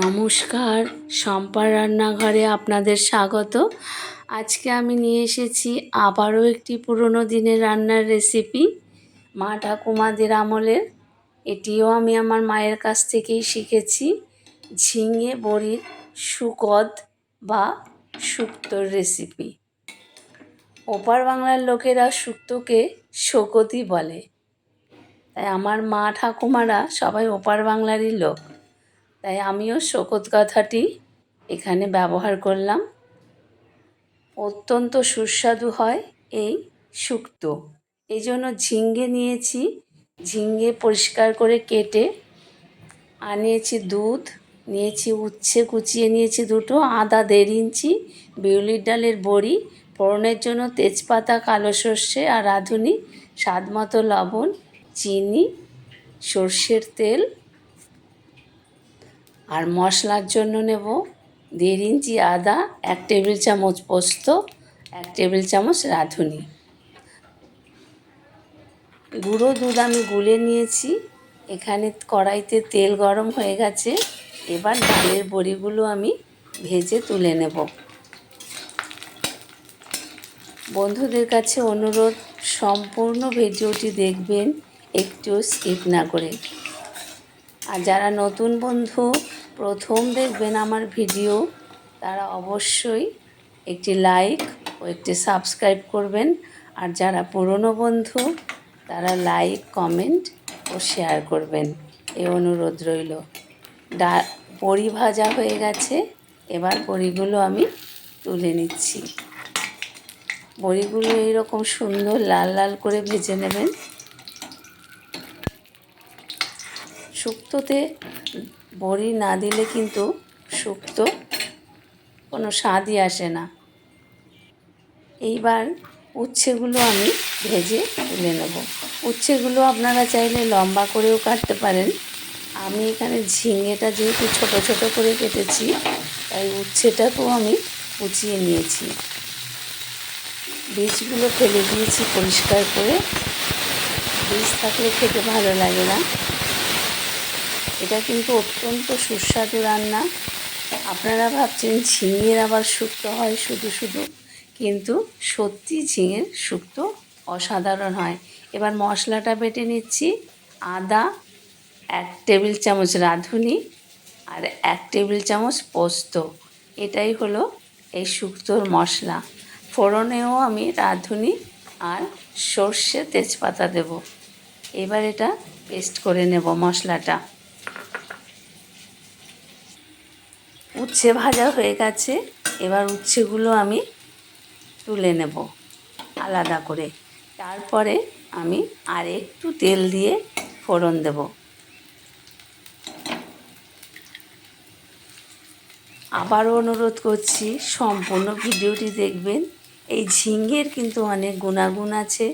নমস্কার, শম্পার রান্নাঘরে আপনাদের স্বাগত। আজকে আমি নিয়ে এসেছি আবারও একটি পুরনো দিনের রান্নার রেসিপি, মা ঠাকুমাদের আমলের। এটিও আমি আমার মায়ের কাছ থেকেই শিখেছি। ঝিঙে বড়ির শুকদ বা শুক্তোর রেসিপি। ওপার বাংলার লোকেরা শুক্তোকে শোকতই বলে, তাই আমার মা ঠাকুমারা সবাই ওপার বাংলারই লোক, তাই আমিও শোকত কথাটি এখানে ব্যবহার করলাম। অত্যন্ত সুস্বাদু হয় এই শুক্তো। এই জন্য ঝিঙে নিয়েছি, ঝিঙে পরিষ্কার করে কেটে নিয়েছি দুধ, নিয়েছি উচ্ছে কুচিয়ে নিয়েছি দুটো, আদা 1.5 ইঞ্চি, বিউলির ডালের বড়ি, ফোড়নের জন্য তেজপাতা, কালো সর্ষে আর রাঁধুনি, স্বাদ মতো লবণ, চিনি, সর্ষের তেল। আর মশলার জন্য নেব 1.5 ইঞ্চি আদা, 1 টেবিল চামচ পোস্ত, 1 টেবিল চামচ রাঁধুনি। গুঁড়ো দুধ আমি গুলে নিয়েছি। এখানে কড়াইতে তেল গরম হয়ে গেছে। এবার ডালের বড়িগুলো আমি ভেজে তুলে নেব। বন্ধুদের কাছে অনুরোধ, সম্পূর্ণ ভিডিওটি দেখবেন, একটু স্কিপ না করে। আর যারা নতুন বন্ধু প্রথম দেখবেন আমার ভিডিও, তারা অবশ্যই একটি লাইক ও একটি সাবস্ক্রাইব করবেন। আর যারা পুরনো বন্ধু, তারা লাইক, কমেন্ট ও শেয়ার করবেন, এই অনুরোধ রইল। বড়ি ভাজা হয়ে গেছে, এবার বড়িগুলো আমি তুলে নিচ্ছি। বড়িগুলো এইরকম সুন্দর লাল লাল করে ভেজে নেবেন। শুক্তোতে বড়ি না দিলে কিন্তু শুক্তো কোনো স্বাদই আসে না। এইবার উচ্ছেগুলো আমি ভেজে তুলে নেব। উচ্ছেগুলো আপনারা চাইলে লম্বা করেও কাটতে পারেন। আমি এখানে ঝিঙেটা যেহেতু ছোট ছোট করে কেটেছি, তাই উচ্ছেটাকেও আমি কুচিয়ে নিয়েছি। বীজগুলো ফেলে দিয়েছি পরিষ্কার করে, বীজ থাকলে খেতে ভালো লাগে না। এটা কিন্তু অত্যন্ত সুস্বাদু রান্না। আপনারা ভাবছেন ঝিঙের আবার শুক্তো হয় শুধু শুধু, কিন্তু সত্যি ঝিঙের শুক্তো অসাধারণ হয়। এবার মশলাটা বেটে নিচ্ছি। আদা 1 টেবিল চামচ, রাঁধুনি আর 1 টেবিল চামচ পোস্ত, এটাই হলো এই শুক্তোর মশলা। ফোড়নেও আমি রাঁধুনি আর সর্ষে তেজপাতা দেব। এবার এটা পেস্ট করে নেব মশলাটা। উচ্ছে ভাজা হয়ে গেছে, এবার উচ্ছেগুলো আমি তুলে নেব আলাদা করে। তারপরে আমি আর একটু তেল দিয়ে ফোড়ন দেব। আবারও অনুরোধ করছি, সম্পূর্ণ ভিডিওটি দেখবেন। এই ঝিঙের কিন্তু অনেক গুণাগুণ আছে।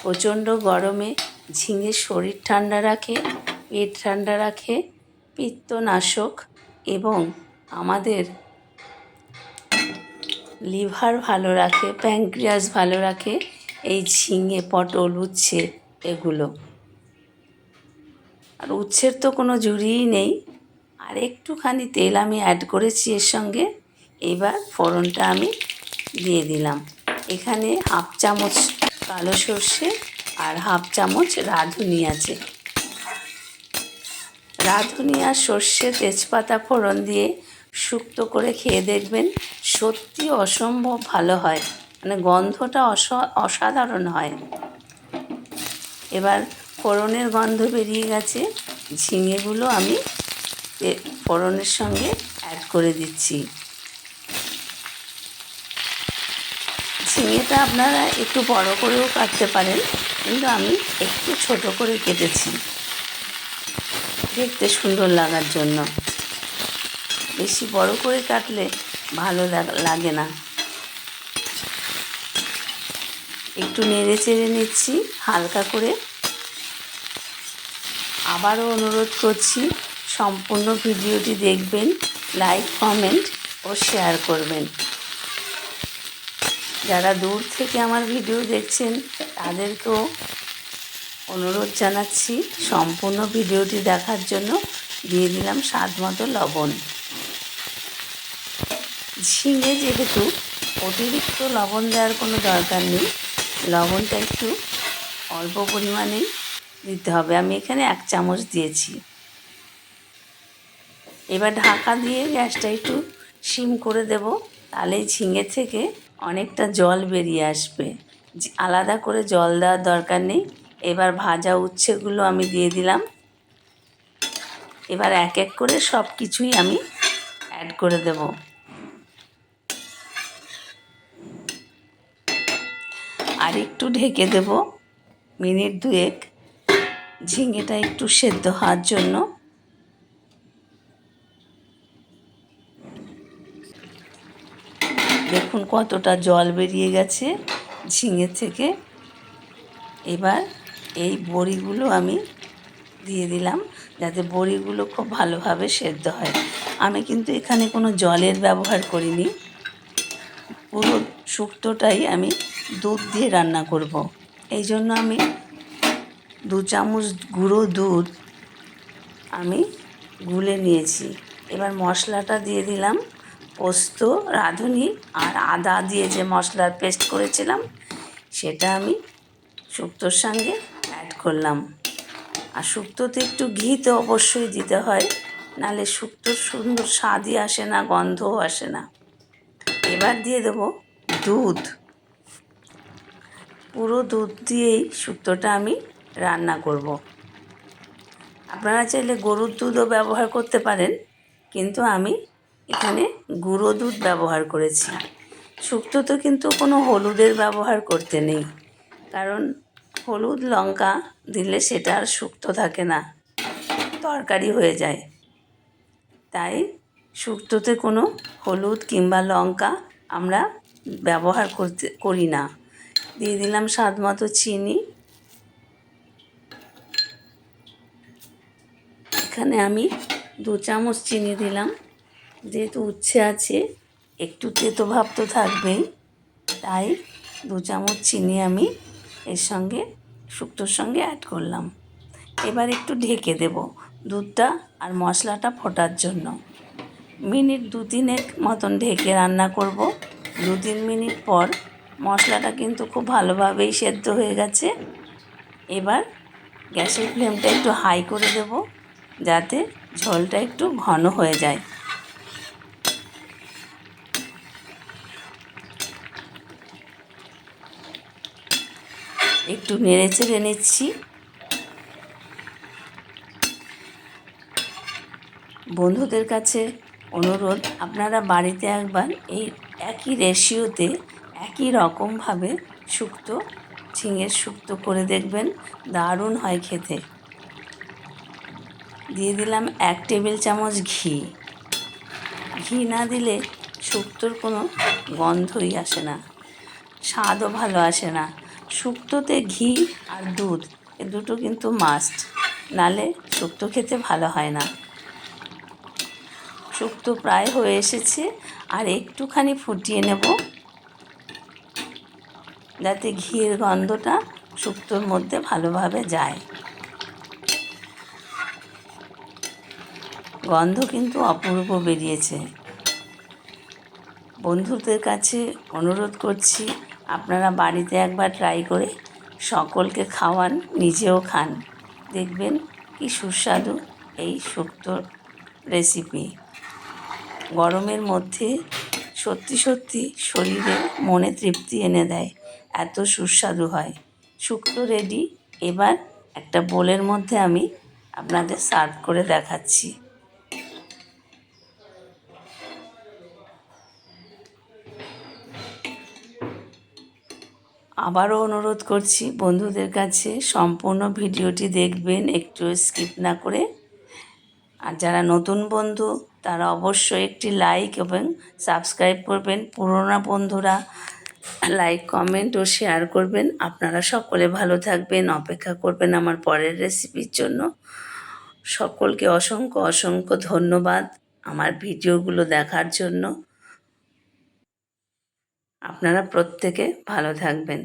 প্রচণ্ড গরমে ঝিঙে শরীর ঠান্ডা রাখে, পেট ঠান্ডা রাখে, পিত্তনাশক এবং আমাদের লিভার ভালো রাখে, প্যানক্রিয়াস ভালো রাখে এই ঝিঙে, পটল, উচ্ছে এগুলো। আর উচ্ছের তো কোনো জুড়িই নেই। আর একটুখানি তেল আমি অ্যাড করেছি এর সঙ্গে। এবার ফোড়নটা আমি দিয়ে দিলাম। এখানে 1/2 চামচ কালো সর্ষে আর 1/2 চামচ রাঁধুনি আছে। রাঁধুনি আর সর্ষে তেজপাতা ফোড়ন দিয়ে শুক্তো করে খেয়ে দেখবেন, সত্যি অসম্ভব ভালো হয়, মানে গন্ধটা অসাধারণ হয়। এবার ফোড়নের গন্ধ বেরিয়ে গেছে, ঝিঙেগুলো আমি ফোড়নের সঙ্গে অ্যাড করে দিচ্ছি। ঝিঙেটা আপনারা একটু বড় করেও কাটতে পারেন, কিন্তু আমি একটু ছোট করে কেটেছি দেখতে সুন্দর লাগার জন্য। বেশি বড় করে কাটলে ভালো লাগে না। একটু নেড়ে চেড়ে নিচ্ছি হালকা করে। আবারও অনুরোধ করছি, সম্পূর্ণ ভিডিওটি দেখবেন, লাইক, কমেন্ট ও শেয়ার করবেন। যারা দূর থেকে আমার ভিডিও দেখছেন, তাদেরকেও অনুরোধ জানাচ্ছি সম্পূর্ণ ভিডিওটি দেখার জন্য। দিয়ে দিলাম স্বাদ মতো লবণ। ঝিঙে যেহেতু অতিরিক্ত লবণ দেওয়ার কোনো দরকার নেই, লবণটা একটু অল্প পরিমাণেই দিতে হবে। আমি এখানে 1 চামচ দিয়েছি। এবার ঢাকা দিয়ে গ্যাসটা একটু সিম করে দেব, তাহলে ঝিঙে থেকে অনেকটা জল বেরিয়ে আসবে। আলাদা করে জল দেওয়ার দরকার নেই। এবার ভাজা উচ্ছেগুলো আমি দিয়ে দিলাম। এবার এক এক করে সব কিছুই আমি অ্যাড করে দেব। আর একটু ঢেকে দেব মিনিট 2 ঝিঙেটা একটু সেদ্ধ হওয়ার জন্য। দেখুন কতটা জল বেরিয়ে গেছে ঝিঙে থেকে। এবার এই বড়িগুলো আমি দিয়ে দিলাম, যাতে বড়িগুলো খুব ভালোভাবে সেদ্ধ হয়। আমি কিন্তু এখানে কোনো জলের ব্যবহার করিনি, পুরো শুক্তোটাই আমি দুধ দিয়ে রান্না করব। এই জন্য আমি 2 চামচ গুঁড়ো দুধ আমি গুলে নিয়েছি। এবার মশলাটা দিয়ে দিলাম, পোস্ত, রাঁধুনি আর আদা দিয়ে যে মশলার পেস্ট করেছিলাম সেটা আমি শুক্তোর সঙ্গে অ্যাড করলাম। আর শুক্তোতে একটু ঘি তো অবশ্যই দিতে হয়, নাহলে শুক্তোর সুন্দর স্বাদই আসে না, গন্ধও আসে না। এবার দিয়ে দেবো দুধ। পুরো দুধ দিয়েই শুক্তোটা আমি রান্না করব। আপনারা চাইলে গরুর দুধও ব্যবহার করতে পারেন, কিন্তু আমি এখানে গুঁড়ো দুধ ব্যবহার করেছি। শুক্তোতে কিন্তু কোনো হলুদের ব্যবহার করতে নেই, কারণ হলুদ লঙ্কা দিলে সেটা আর শুক্তো থাকে না, তরকারি হয়ে যায়। তাই শুক্তোতে কোনো হলুদ কিংবা লঙ্কা আমরা ব্যবহার করি না। দিয়ে দিলাম স্বাদ মতো চিনি। এখানে আমি 2 চামচ চিনি দিলাম, যেহেতু উচ্ছে আছে একটু তেতো ভাব তো থাকবেই, তাই 2 চামচ চিনি আমি এর সঙ্গে শুক্তোর সঙ্গে অ্যাড করলাম। এবার একটু ঢেকে দেব দুধটা আর মশলাটা ফোটার জন্য। মিনিট 2-3 মতন ঢেকে রান্না করব। 2-3 মিনিট পর মশলাটা কিন্তু খুব ভালোভাবেই সেদ্ধ হয়ে গেছে। এবার গ্যাসের ফ্লেমটা একটু হাই করে দেব, যাতে ঝোলটা একটু ঘন হয়ে যায়। একটু নেড়ে চেড়ে নিচ্ছি। বন্ধুদের কাছে অনুরোধ, আপনারা বাড়িতে একবার এই একই রেশিওতে একই রকমভাবে শুক্তো, ঝিঙের শুক্তো করে দেখবেন, দারুণ হয় খেতে। দিয়ে দিলাম 1 টেবিল চামচ ঘি। ঘি না দিলে শুক্তোর কোনো গন্ধই আসে না, স্বাদও ভালো আসে না। শুক্তোতে ঘি আর দুধ এ দুটো কিন্তু মাস্ট, নালে শুক্তো খেতে ভালো হয় না। শুক্তো প্রায় হয়ে এসেছে, আর একটুখানি ফুটিয়ে নেব, যাতে ঘিয়ের গন্ধটা শুক্তোর মধ্যে ভালোভাবে যায়। গন্ধ কিন্তু অপূর্ব বেরিয়েছে। বন্ধুদের কাছে অনুরোধ করছি, আপনারা বাড়িতে একবার ট্রাই করে সকলকে খাওয়ান, নিজেও খান, দেখবেন কি সুস্বাদু এই শুক্তোর রেসিপি। গরমের মধ্যে সত্যি সত্যি শরীরে মনে তৃপ্তি এনে দেয়, এত সুস্বাদু হয়। শুক্তো রেডি। এবার একটা বোলের মধ্যে আমি আপনাদের সার্ভ করে দেখাচ্ছি। আবারও অনুরোধ করছি বন্ধুদের কাছে, সম্পূর্ণ ভিডিওটি দেখবেন, একটু স্কিপ না করে। আর যারা নতুন বন্ধু তারা অবশ্যই একটি লাইক এবং সাবস্ক্রাইব করবেন। পুরনো বন্ধুরা লাইক, কমেন্ট ও শেয়ার করবেন। আপনারা সকলে ভালো থাকবেন, অপেক্ষা করবেন আমার পরের রেসিপির জন্য। সকলকে অসংখ্য অসংখ্য ধন্যবাদ আমার ভিডিওগুলো দেখার জন্য। আপনারা প্রত্যেকে ভালো থাকবেন।